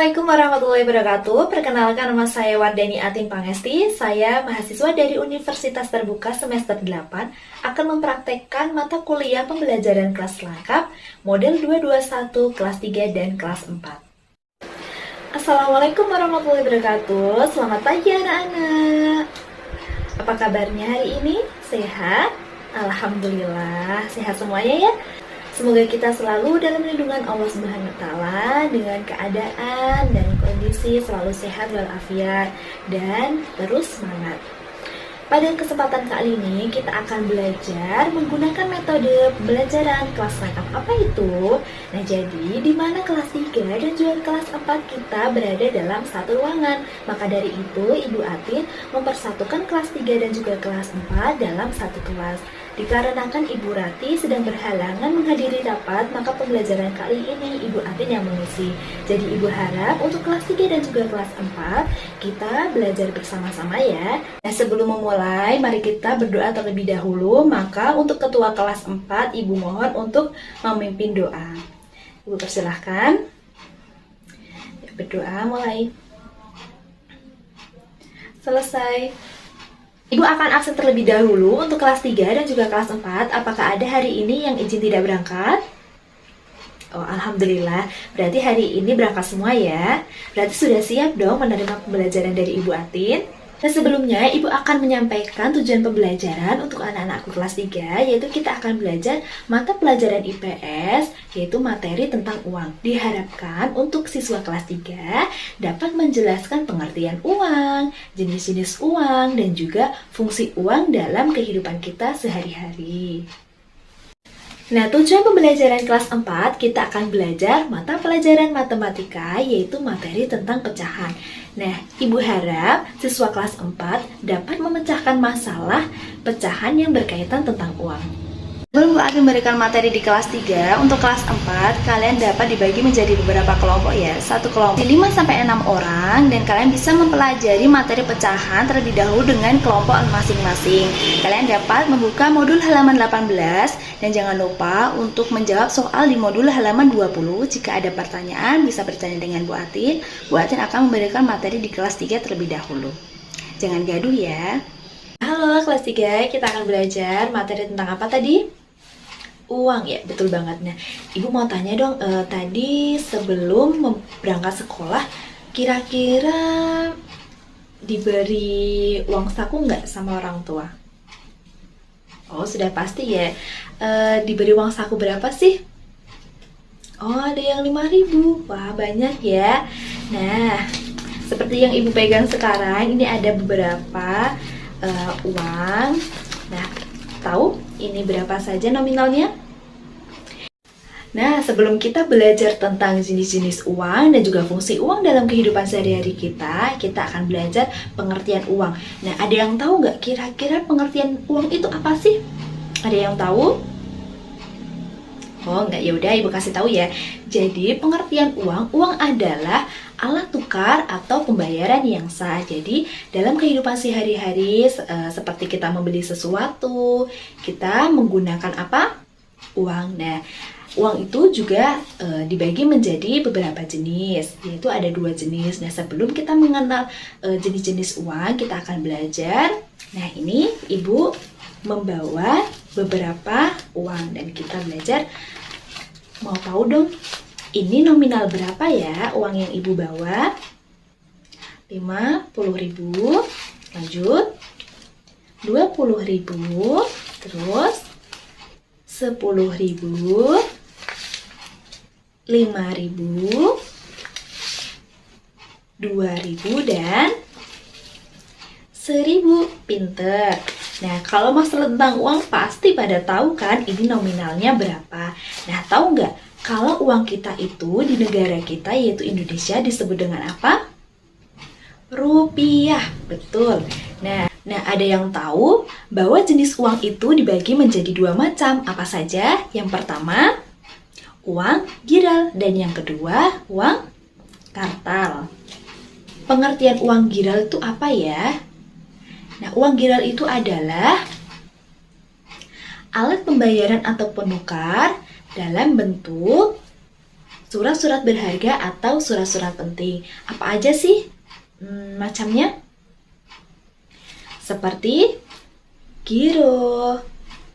Assalamualaikum warahmatullahi wabarakatuh. Perkenalkan, nama saya Wardani Atin Pangesti. Saya mahasiswa dari Universitas Terbuka semester 8 akan mempraktekkan mata kuliah pembelajaran kelas lengkap model 221 kelas 3 dan kelas 4. Assalamualaikum warahmatullahi wabarakatuh. Selamat pagi anak-anak. Apa kabarnya hari ini? Sehat? Alhamdulillah, sehat semuanya ya. Semoga kita selalu dalam lindungan Allah Subhanahu wa Ta'ala dengan keadaan dan kondisi selalu sehat walafiat dan terus semangat. Pada kesempatan kali ini kita akan belajar menggunakan metode pembelajaran kelas lengkap. Apa itu? Nah, jadi di mana kelas 3 dan juga kelas 4 kita berada dalam satu ruangan. Maka dari itu Ibu Atin mempersatukan kelas 3 dan juga kelas 4 dalam satu kelas. Dikarenakan Ibu Rati sedang berhalangan menghadiri rapat, maka pembelajaran kali ini Ibu Atin yang mengisi. Jadi Ibu harap untuk kelas 3 dan juga kelas 4 kita belajar bersama-sama ya. Nah, sebelum memulai, mari kita berdoa terlebih dahulu. Maka untuk ketua kelas 4, Ibu mohon untuk memimpin doa. Ibu persilahkan. Berdoa mulai. Selesai. Ibu akan absen terlebih dahulu untuk kelas 3 dan juga kelas 4. Apakah ada hari ini yang izin tidak berangkat? Oh, Alhamdulillah. Berarti hari ini berangkat semua ya. Berarti sudah siap dong menerima pembelajaran dari Ibu Atin. Nah, sebelumnya Ibu akan menyampaikan tujuan pembelajaran untuk anak-anakku kelas 3, yaitu kita akan belajar mata pelajaran IPS, yaitu materi tentang uang. Diharapkan untuk siswa kelas 3 dapat menjelaskan pengertian uang, jenis-jenis uang, dan juga fungsi uang dalam kehidupan kita sehari-hari. Nah, tujuan pembelajaran kelas 4, kita akan belajar mata pelajaran matematika, yaitu materi tentang pecahan. Nah, Ibu harap siswa kelas 4 dapat memecahkan masalah pecahan yang berkaitan tentang uang. Sebelum Bu Atin memberikan materi di kelas 3, untuk kelas 4, kalian dapat dibagi menjadi beberapa kelompok ya. Satu kelompok 5-6 orang, dan kalian bisa mempelajari materi pecahan terlebih dahulu dengan kelompok masing-masing. Kalian dapat membuka modul halaman 18, dan jangan lupa untuk menjawab soal di modul halaman 20. Jika ada pertanyaan, bisa bertanya dengan Bu Atin. Bu Atin akan memberikan materi di kelas 3 terlebih dahulu. Jangan gaduh ya. Halo kelas 3, kita akan belajar materi tentang apa tadi? Uang ya, betul banget. Nah, Ibu mau tanya dong, tadi sebelum berangkat sekolah, kira-kira diberi uang saku nggak sama orang tua? Oh, sudah pasti ya. Diberi uang saku berapa sih? Oh, ada yang 5.000. Wah, banyak ya. Nah, seperti yang Ibu pegang sekarang, ini ada beberapa uang. Nah, tahu ini berapa saja nominalnya? Nah, sebelum kita belajar tentang jenis-jenis uang dan juga fungsi uang dalam kehidupan sehari-hari kita akan belajar pengertian uang. Nah, ada yang tahu nggak kira-kira pengertian uang itu apa sih? Ada yang tahu? Oh, nggak, ya udah Ibu kasih tahu ya. Jadi, pengertian uang adalah alat tukar atau pembayaran yang sah. Jadi, dalam kehidupan sehari-hari seperti kita membeli sesuatu, kita menggunakan apa? Uang. Nah, uang itu juga dibagi menjadi beberapa jenis, yaitu ada 2 jenis. Nah, sebelum kita mengenal jenis-jenis uang, kita akan belajar. Nah, ini Ibu membawa beberapa uang dan kita belajar. Mau tahu dong, ini nominal berapa ya uang yang Ibu bawa? 50.000, lanjut 20.000, terus 10.000, 5.000, 2.000, dan 1.000. Pinter. Nah, kalau masalah tentang uang pasti pada tahu kan ini nominalnya berapa. Nah, tahu nggak kalau uang kita itu di negara kita yaitu Indonesia disebut dengan apa? Rupiah. Betul. Nah, ada yang tahu bahwa jenis uang itu dibagi menjadi 2 macam. Apa saja? Yang pertama, uang giral, dan yang kedua, uang kartal. Pengertian uang giral itu apa ya? Nah, uang giral itu adalah alat pembayaran atau penukar dalam bentuk surat-surat berharga atau surat-surat penting. Apa aja sih macamnya? Seperti giro,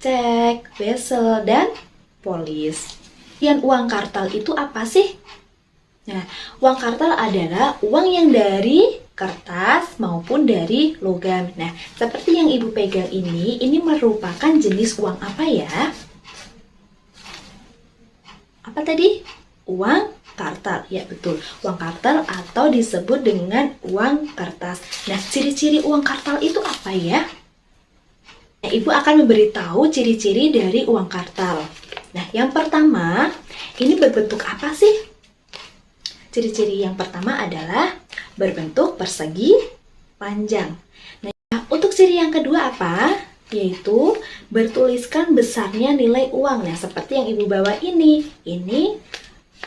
cek, wesel, dan polis. Yang uang kartal itu apa sih? Nah, uang kartal adalah uang yang dari kertas maupun dari logam. Nah, seperti yang Ibu pegang ini merupakan jenis uang apa ya? Apa tadi? Uang kartal. Ya, betul. Uang kartal atau disebut dengan uang kertas. Nah, ciri-ciri uang kartal itu apa ya? Nah, Ibu akan memberitahu ciri-ciri dari uang kartal. Nah, yang pertama, ini berbentuk apa sih? Ciri-ciri yang pertama adalah berbentuk persegi panjang. Nah, untuk ciri yang kedua apa? Yaitu bertuliskan besarnya nilai uang. Nah, seperti yang Ibu bawa ini. Ini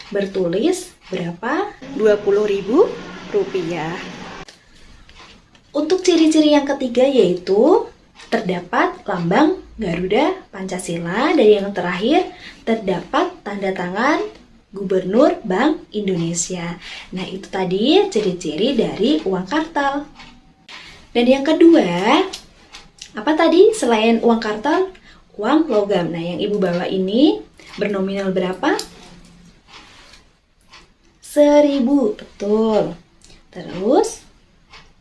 bertulis berapa? Rp20.000. Untuk ciri-ciri yang ketiga yaitu terdapat lambang Garuda Pancasila, dan yang terakhir terdapat tanda tangan Gubernur Bank Indonesia. Nah, itu tadi ciri-ciri dari uang kartal. Dan yang kedua, apa tadi selain uang kartal? Uang logam. Nah, yang Ibu bawa ini bernominal berapa? 1.000, betul. Terus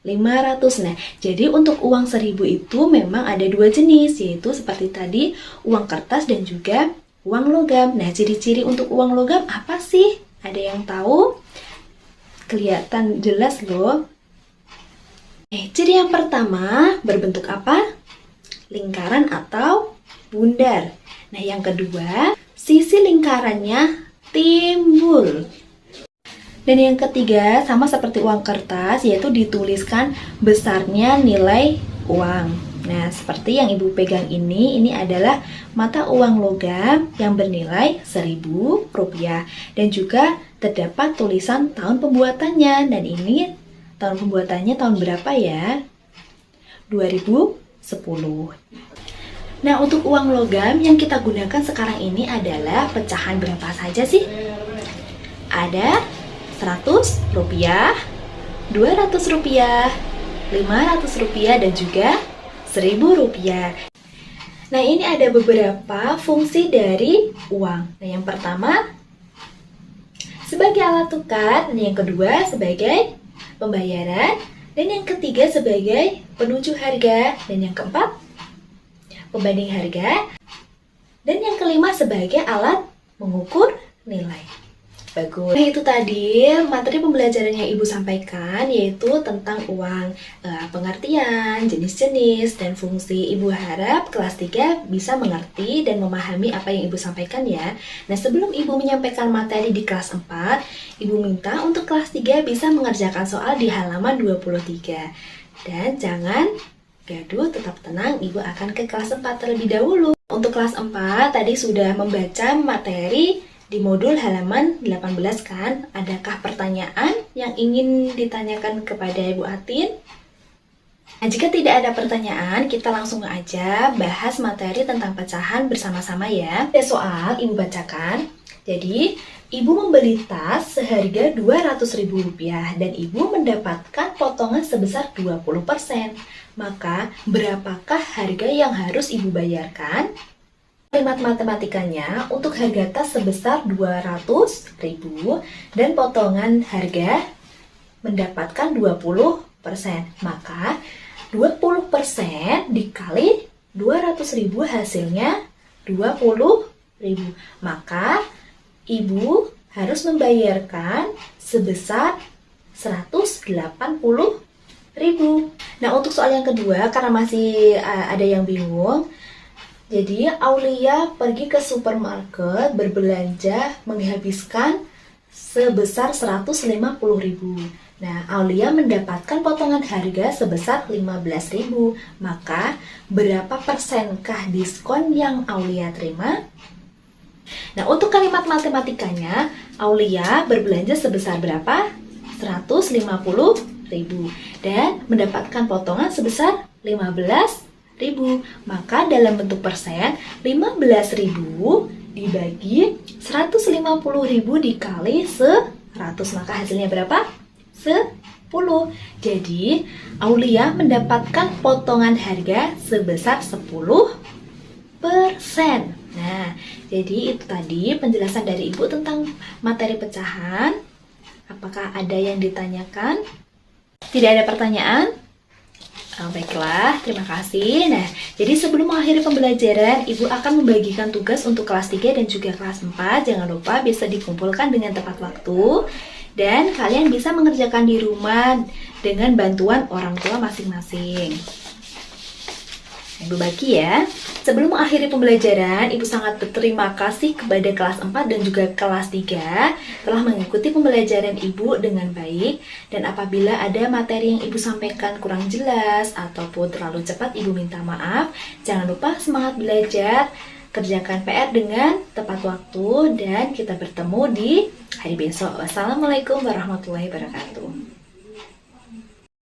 500. Nah, jadi untuk uang 1.000 itu memang ada dua jenis, yaitu seperti tadi uang kertas dan juga uang logam. Nah, ciri-ciri untuk uang logam apa sih? Ada yang tahu? Kelihatan jelas loh. Ciri yang pertama berbentuk apa? Lingkaran atau bundar. Nah, yang kedua, sisi lingkarannya timbul. Dan yang ketiga, sama seperti uang kertas, yaitu dituliskan besarnya nilai uang. Nah, seperti yang Ibu pegang ini adalah mata uang logam yang bernilai Rp1.000. Dan juga terdapat tulisan tahun pembuatannya. Dan ini tahun pembuatannya tahun berapa ya? 2010. Nah, untuk uang logam yang kita gunakan sekarang ini adalah pecahan berapa saja sih? Ada Rp100, Rp200, Rp500, dan juga Rp1.000. Nah, ini ada beberapa fungsi dari uang. Nah, yang pertama sebagai alat tukar, dan yang kedua sebagai pembayaran, dan yang ketiga sebagai penunjuk harga, dan yang keempat pembanding harga, dan yang kelima sebagai alat mengukur nilai. Bagus. Nah, itu tadi materi pembelajaran yang Ibu sampaikan, yaitu tentang uang, pengertian, jenis-jenis, dan fungsi. Ibu harap kelas 3 bisa mengerti dan memahami apa yang Ibu sampaikan ya. Nah, sebelum Ibu menyampaikan materi di kelas 4, Ibu minta untuk kelas 3 bisa mengerjakan soal di halaman 23. Dan jangan gaduh, tetap tenang, Ibu akan ke kelas 4 terlebih dahulu. Untuk kelas 4 tadi sudah membaca materi di modul halaman 18 kan? Adakah pertanyaan yang ingin ditanyakan kepada Ibu Atin? Nah, jika tidak ada pertanyaan, kita langsung aja bahas materi tentang pecahan bersama-sama ya. Ada soal Ibu bacakan. Jadi, Ibu membeli tas seharga Rp200.000 dan Ibu mendapatkan potongan sebesar 20%. Maka, berapakah harga yang harus Ibu bayarkan? Kalimat matematikanya untuk harga tas sebesar Rp200.000 dan potongan harga mendapatkan 20%. Maka 20% dikali 200.000 hasilnya 20.000. Maka Ibu harus membayarkan sebesar 180.000. Nah, untuk soal yang kedua, karena masih ada yang bingung, jadi Aulia pergi ke supermarket berbelanja menghabiskan sebesar 150.000. Nah, Aulia mendapatkan potongan harga sebesar 15.000. Maka berapa persenkah diskon yang Aulia terima? Nah, untuk kalimat matematikanya, Aulia berbelanja sebesar berapa? 150.000 dan mendapatkan potongan sebesar 15.000. Maka dalam bentuk persen, 15.000 dibagi 150.000 dikali 100, maka hasilnya berapa? 10. Jadi Aulia mendapatkan potongan harga sebesar 10%. Nah, jadi itu tadi penjelasan dari Ibu tentang materi pecahan. Apakah ada yang ditanyakan? Tidak ada pertanyaan? Baiklah, terima kasih. Nah, jadi sebelum mengakhiri pembelajaran, Ibu akan membagikan tugas untuk kelas 3 dan juga kelas 4. Jangan lupa bisa dikumpulkan dengan tepat waktu. Dan kalian bisa mengerjakan di rumah dengan bantuan orang tua masing-masing. Ibu bagi ya. Sebelum mengakhiri pembelajaran, Ibu sangat berterima kasih kepada kelas 4 dan juga kelas 3 telah mengikuti pembelajaran Ibu dengan baik. Dan apabila ada materi yang Ibu sampaikan kurang jelas ataupun terlalu cepat, Ibu minta maaf. Jangan lupa semangat belajar, kerjakan PR dengan tepat waktu, dan kita bertemu di hari besok. Wassalamualaikum warahmatullahi wabarakatuh.